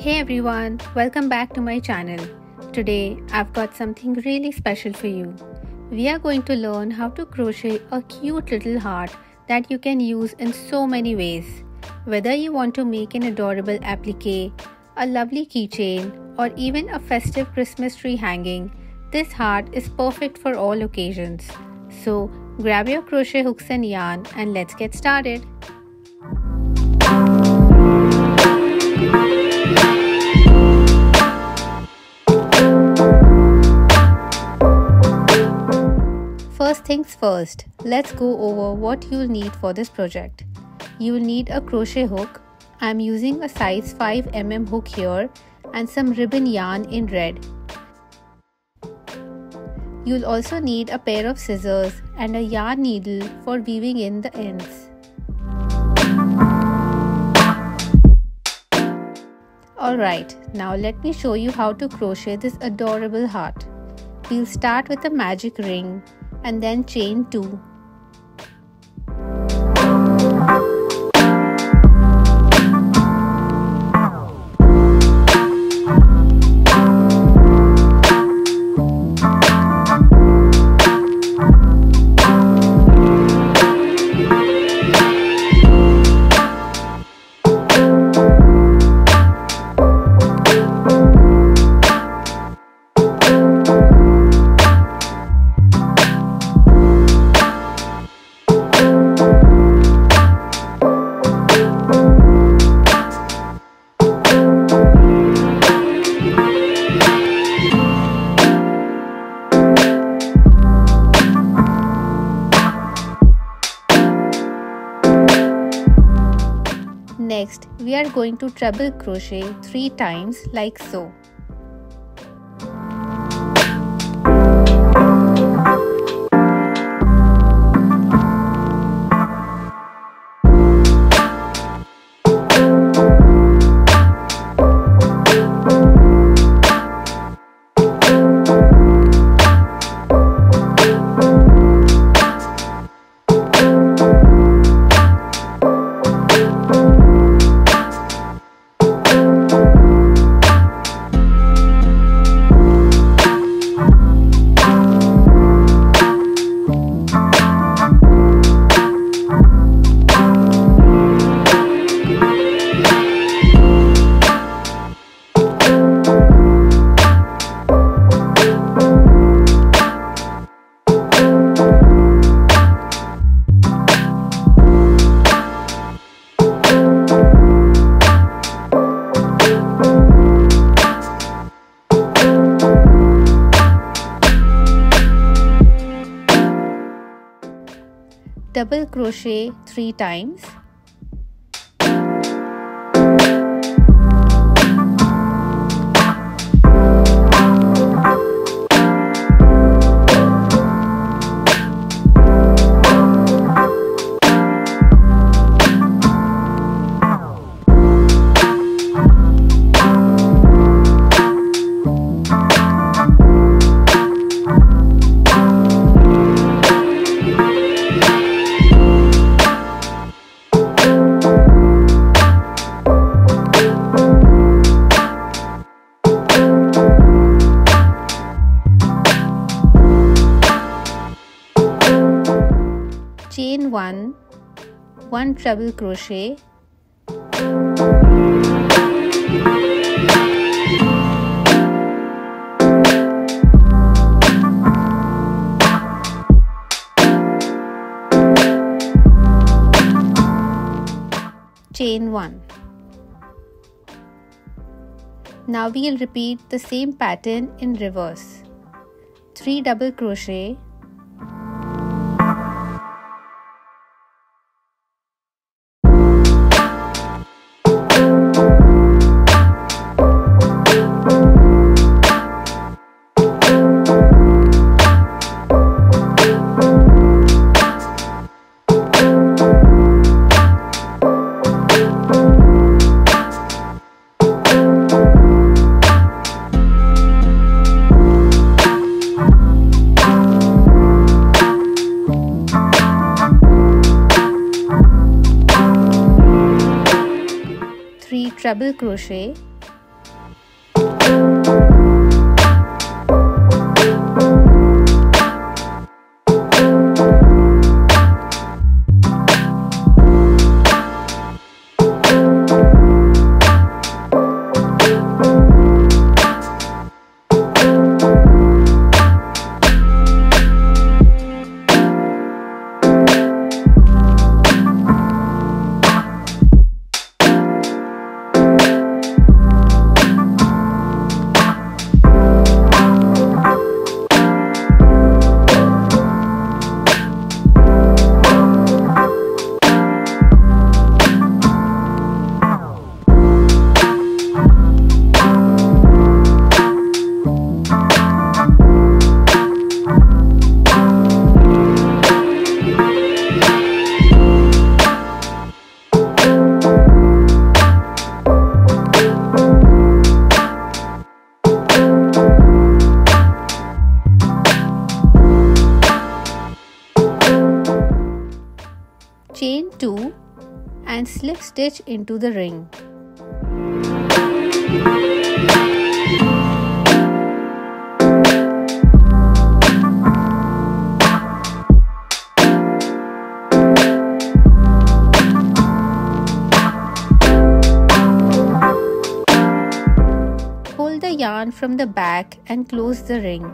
Hey everyone, welcome back to my channel. Today I've got something really special for you. We are going to learn how to crochet a cute little heart that you can use in so many ways. Whether you want to make an adorable applique, a lovely keychain, or even a festive Christmas tree hanging, this heart is perfect for all occasions. So grab your crochet hooks and yarn and let's get started. First things first, let's go over what you'll need for this project. You'll need a crochet hook. I'm using a size 5mm hook here and some ribbon yarn in red. You'll also need a pair of scissors and a yarn needle for weaving in the ends. Alright, now let me show you how to crochet this adorable heart. We'll start with a magic ring and then chain 2. Next, we are going to treble crochet 3 times like so. Double crochet 3 times. Chain 1 treble crochet, chain 1. Now we'll repeat the same pattern in reverse. 3 double crochet, treble crochet, slip stitch into the ring. Pull the yarn from the back and close the ring.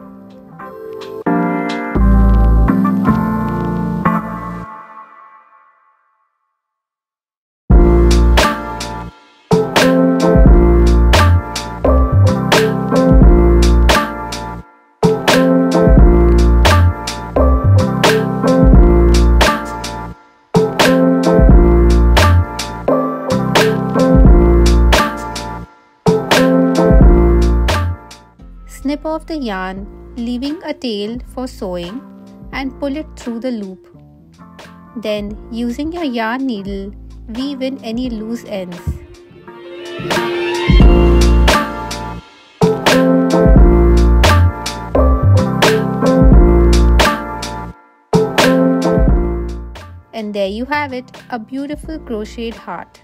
Snip off the yarn, leaving a tail for sewing, and pull it through the loop. Then, using your yarn needle, weave in any loose ends. And there you have it, a beautiful crocheted heart.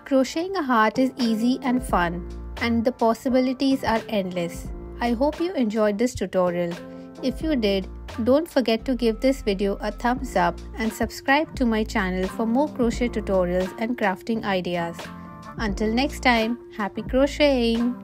Crocheting a heart is easy and fun, and the possibilities are endless. I hope you enjoyed this tutorial. If you did, don't forget to give this video a thumbs up and subscribe to my channel for more crochet tutorials and crafting ideas. Until next time, happy crocheting!